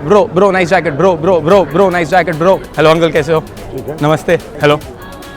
Bro nice jacket bro nice jacket bro. Hello uncle कैसे हो? नमस्ते। हेलो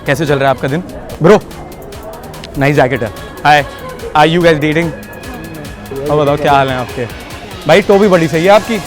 कैसे चल रहा है आपका दिन? ब्रो नाइस जैकेट है। हाय आर यू गाइस डेटिंग? और बताओ क्या हाल है आपके? भाई टोपी बड़ी सही है आपकी।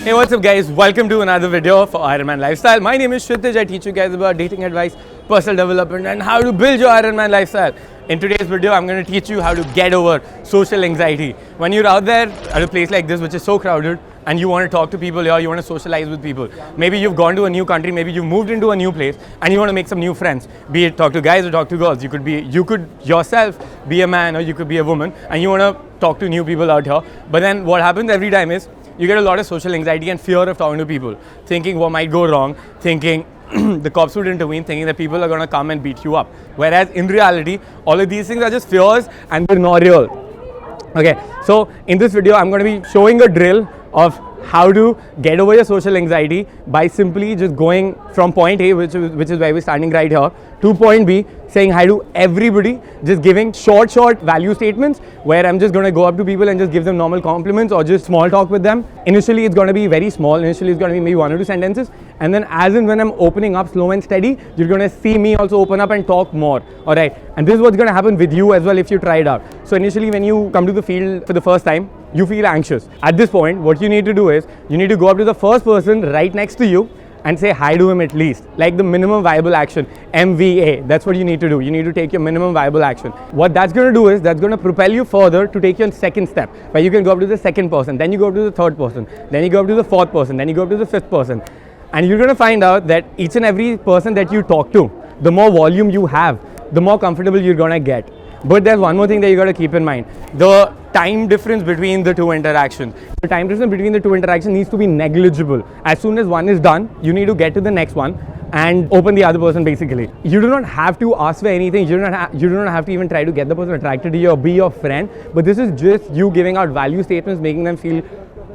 Hey, what's up guys? Welcome to another video for Ironman Lifestyle. My name is Kshitij. I teach you guys about dating advice, personal development and how to build your Ironman lifestyle. In today's video, I'm going to teach you how to get over social anxiety. When you're out there at a place like this which is so crowded and you want to talk to people here, you want to socialize with people. Maybe you've gone to a new country, maybe you've moved into a new place and you want to make some new friends. Be it talk to guys or talk to girls. You could yourself be a man or you could be a woman and you want to talk to new people out here. But then what happens every time is you get a lot of social anxiety and fear of talking to people, thinking what might go wrong, thinking the cops would intervene, thinking that people are going to come and beat you up. Whereas in reality, all of these things are just fears and they're not real. Okay, so in this video, I'm going to be showing a drill of how to get over your social anxiety by simply just going from point A, which is where we're standing right here, to point B, saying hi to everybody, just giving short value statements where I'm just going to go up to people and just give them normal compliments or just small talk with them. Initially, it's going to be very small. Initially, it's going to be maybe 1 or 2 sentences. And then as and when I'm opening up slow and steady, you're going to see me also open up and talk more. All right. And this is what's going to happen with you as well if you try it out. So initially, when you come to the field for the first time, you feel anxious. At this point, what you need to do is you need to go up to the first person right next to you and say hi to him at least, like the minimum viable action, MVA. That's what you need to do. You need to take your minimum viable action. What that's going to do is that's going to propel you further to take your second step, where you can go up to the second person, then you go up to the third person, then you go up to the fourth person, then you go up to the fifth person. And you're going to find out that each and every person that you talk to, the more volume you have, the more comfortable you're going to get. But there's one more thing that you got to keep in mind. The time difference between the two interactions. The time difference between the two interactions needs to be negligible. As soon as one is done, you need to get to the next one and open the other person basically. You do not have to ask for anything. You do not have to even try to get the person attracted to you or be your friend. But this is just you giving out value statements, making them feel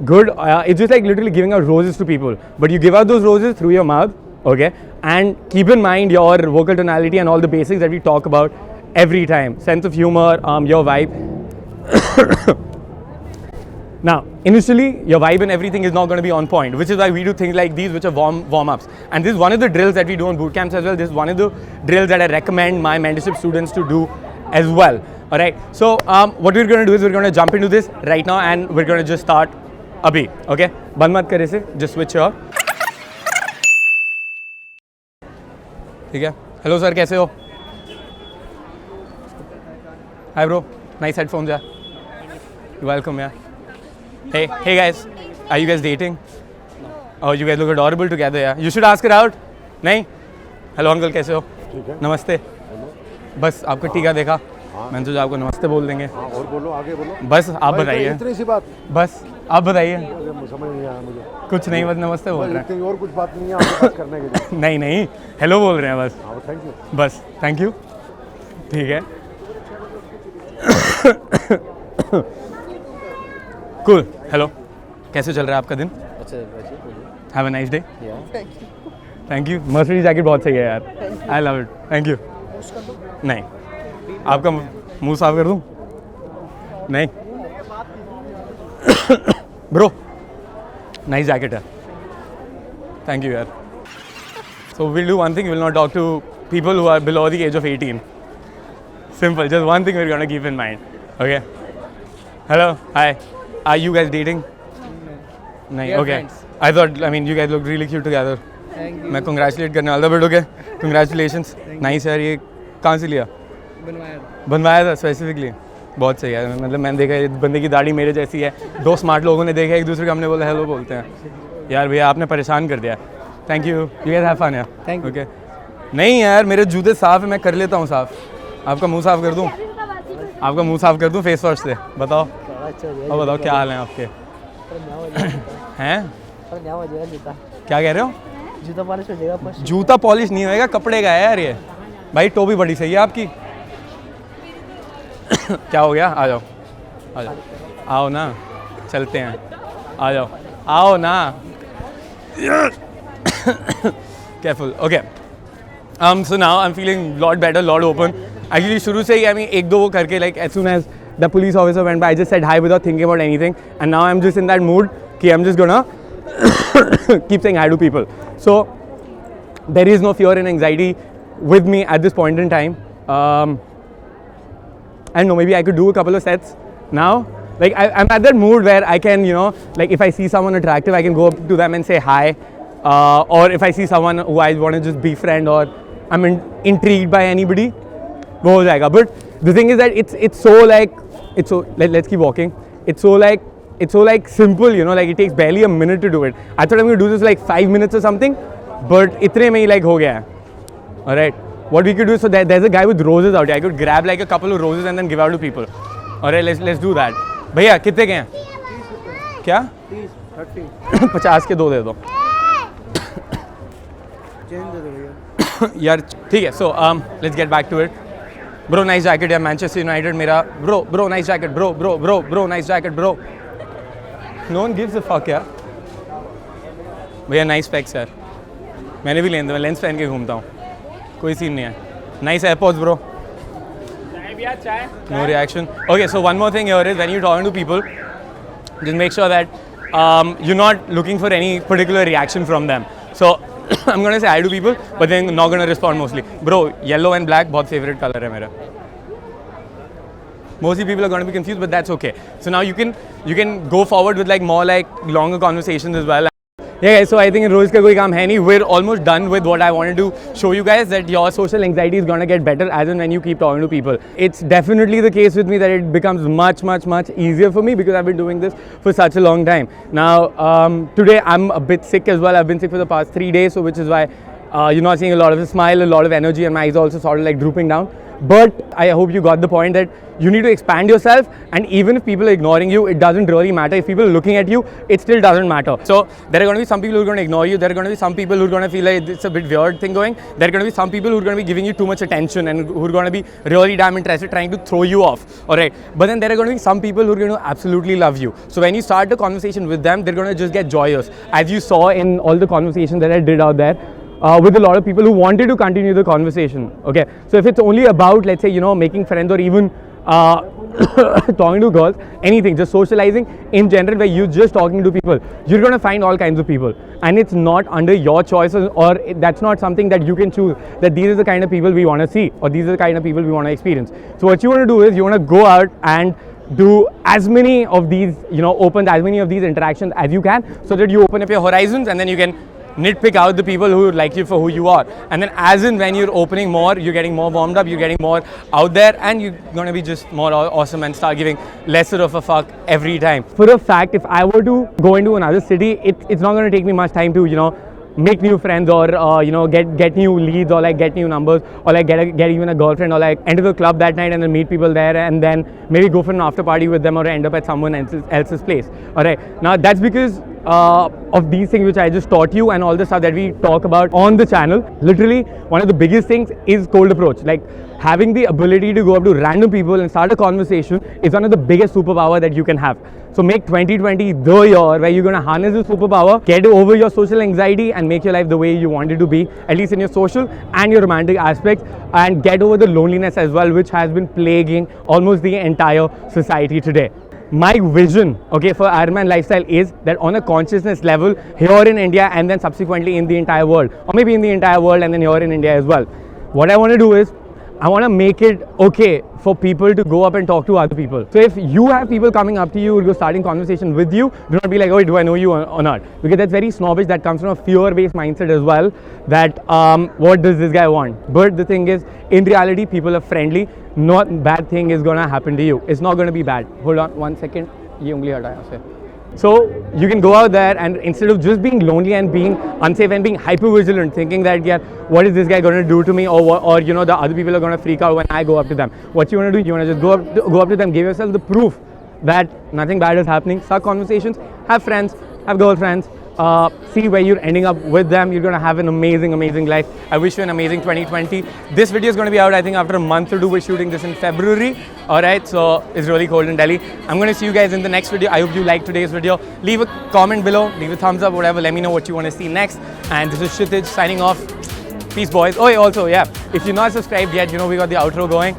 good. It's just like literally giving out roses to people. But you give out those roses through your mouth, okay? And keep in mind your vocal tonality and all the basics that we talk about every time. Sense of humor, your vibe. Now, initially, your vibe and everything is not going to be on point, which is why we do things like these, which are warm-ups. And this is one of the drills that we do on bootcamps as well. This is one of the drills that I recommend my mentorship students to do as well. All right. So, what we're going to do is we're going to jump into this right now, and we're going to just start abhi. Okay. Band mat kare se. Just switch here. ठीक है. Hello sir, कैसे हो? Hi bro, nice headphones, yeah. You're welcome, yeah. Hey guys, are you guys dating? No. Oh, you guys look adorable together, yeah. You should ask her out. नहीं? Hello uncle, कैसे हो? ठीक है. नमस्ते. बस आपका टीका देखा. मैंने सोचा आपको नमस्ते बोल देंगे. हाँ, और बोलो, आगे बोलो. बस आप बताइए. इतनी सी बात. बस आप बताइए. समझ नहीं आया मुझे. कुछ नहीं, बस नमस्ते बोल रहे हैं. और कुछ बात नहीं है आपके पास करने के लिए. नहीं, हेलो बोल रहे हैं बस. हाँ, थैंक यू. बस, थैंक यू. ठीक है. Cool. Hello. कैसे चल रहा है आपका दिन? अच्छा. Have a nice day. Yeah. Thank you. Mercedes jacket बहुत सही है यार. I love it. Thank you. नहीं. आपका मुंह साफ कर दूँ? नहीं. Bro. Nice jacket है. Thank you यार. So we'll do one thing. We'll not talk to people who are below the age of 18. Simple. Just one thing we're gonna keep in mind. Okay. Hello. Hi. Are you guys dating? No. Okay. Friends. I mean, you guys look really cute together. Thank you. मैं congratulate करने वाला था, but okay. Congratulations. Nice यार, ये कहाँ से लिया? बनवाया था specifically. बहुत सही है. मतलब मैंने देखा इस बंदे की दाढ़ी मेरे जैसी है. 2 स्मार्ट लोगों ने देखा, एक दूसरे को हमने बोला हेलो बोलते हैं. यार भैया आपने परेशान कर दिया. Thank you. You guys have fun, yeah. Thank you. Okay. नहीं यार, मेरे जूते साफ है, मैं कर लेता हूँ साफ. आपका मुंह साफ कर दूँ? आपका मुंह साफ कर दूँ फेस वॉश से? बताओ. और बताओ क्या हाल है आपके? हैं? क्या कह रहे हो? जूता पॉलिश हो जाएगा. जूता पॉलिश नहीं होएगा, कपड़े का है यार ये. भाई टोपी बड़ी सही है आपकी. क्या हो गया? आ जाओ. आओ ना, चलते हैं. आ जाओ. आओ ना. Careful. Okay. So now I'm feeling lot better, lot open. Actually, शुरू से ही I mean एक दो वो करके like as soon as the police officer went by, I just said hi without thinking about anything, and now I'm just in that mood कि I'm just gonna keep saying hi to people. So there is no fear and anxiety with me at this point in time. I don't know, maybe I could do a couple of sets now. Like I'm at that mood where I can, you know, like if I see someone attractive, I can go up to them and say hi. Or if I see someone who I want to just befriend, or I'm intrigued by anybody, wo ho jayega. But the thing is that it's so like, it's so, let's keep walking. It's so like simple, you know, like it takes barely a minute to do it. I thought I'm going to do this like 5 minutes or something, but itne mein hi like ho gaya. All right. What we could do, so there's a guy with roses out here. I could grab like a couple of roses and then give out to people. All right, let's do that. भैया कितने के हैं? क्या? 30, 50 के 2 दे दो. यार ठीक है. So let's get back to it. Bro, nice jacket. Yeah, Manchester United मेरा. Bro, nice jacket. Bro, nice jacket, bro. No one gives a fuck यार. भैया nice specs यार. मैंने भी लेने थे. मैं लेंस पहन के घूमता हूँ. कोई सीन नहीं है. Nice AirPods, bro. No reaction. Okay, so one more thing here is when you're talking to people, just make sure that you're not looking for any particular reaction from them. So I'm going to say hi to people, but then not going to respond mostly. Bro, yellow and black, बहुत favorite color है मेरा. Mostly people are going to be confused, but that's okay. So now you can go forward with like more like longer conversations as well. Yeah guys, so I think in रोज का कोई काम है नहीं. We're almost done with what I wanted to show you guys, that your social anxiety is gonna get better as and when you keep talking to people. It's definitely the case with me that it becomes much easier for me because I've been doing this for such a long time. Now today I'm a bit sick as well. I've been sick for the past 3 days, so which is why you're not seeing a lot of a smile, a lot of energy, and my eyes also sort of like drooping down. But I hope you got the point that you need to expand yourself, and even if people are ignoring you, it doesn't really matter. If people are looking at you, it still doesn't matter. So there are going to be some people who are going to ignore you. There are going to be some people who are going to feel like it's a bit weird thing going. There are going to be some people who are going to be giving you too much attention and who are going to be really damn interested, trying to throw you off. Alright, but then there are going to be some people who are going to absolutely love you. So when you start the conversation with them, they're going to just get joyous, as you saw in all the conversations that I did out there. With a lot of people who wanted to continue the conversation. Okay, so if it's only about, let's say, you know, making friends or even talking to girls, anything, just socializing in general, where you're just talking to people, you're going to find all kinds of people, and it's not under your choices, or that's not something that you can choose, that these are the kind of people we want to see, or these are the kind of people we want to experience. So what you want to do is you want to go out and do as many of these, you know, open as many of these interactions as you can, so that you open up your horizons, and then you can nitpick out the people who like you for who you are. And then as in when you're opening more, you're getting more warmed up, you're getting more out there, and you're going to be just more awesome and start giving lesser of a fuck every time. For a fact, if I were to go into another city, it's not going to take me much time to, you know, make new friends, or you know, get new leads, or like get new numbers, or like get even a girlfriend, or like enter the club that night and then meet people there, and then maybe go for an after party with them, or end up at someone else's place. Alright, now that's because of these things which I just taught you, and all the stuff that we talk about on the channel. Literally one of the biggest things is cold approach. Like having the ability to go up to random people and start a conversation is one of the biggest superpower that you can have. So make 2020 the year where you're going to harness this superpower, get over your social anxiety, and make your life the way you want it to be, at least in your social and your romantic aspects, and get over the loneliness as well, which has been plaguing almost the entire society today. My vision, okay, for Ironman lifestyle is that on a consciousness level here in India, and then subsequently in the entire world, or maybe in the entire world and then here in India as well, what I want to do is I want to make it okay for people to go up and talk to other people. So if you have people coming up to you, who are starting conversation with you, do not be like, oh, do I know you or not? Because that's very snobbish. That comes from a fear-based mindset as well, that what does this guy want? But the thing is, in reality, people are friendly. Not bad thing is going to happen to you. It's not going to be bad. Hold on 1 second. ये उंगली हटा यहाँ से. So you can go out there, and instead of just being lonely and being unsafe and being hyper vigilant, thinking that, yeah, what is this guy going to do to me, or you know, the other people are going to freak out when I go up to them. What you want to do, you want to just go up to them, give yourself the proof that nothing bad is happening. Start conversations, have friends, have girlfriends, see where you're ending up with them. You're going to have an amazing, amazing life. I wish you an amazing 2020. This video is going to be out, I think, after a month or two. We're shooting this in February. All right, so it's really cold in Delhi. I'm going to see you guys in the next video. I hope you liked today's video. Leave a comment below, leave a thumbs up, whatever. Let me know what you want to see next. And this is Kshitij signing off. Peace, boys. Oh, also, yeah, if you're not subscribed yet, we got the outro going.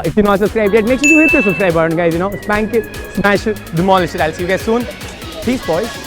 If you're not subscribed yet, make sure you hit the subscribe button, guys. Spank it, smash it, demolish it. I'll see you guys soon. Peace, boys.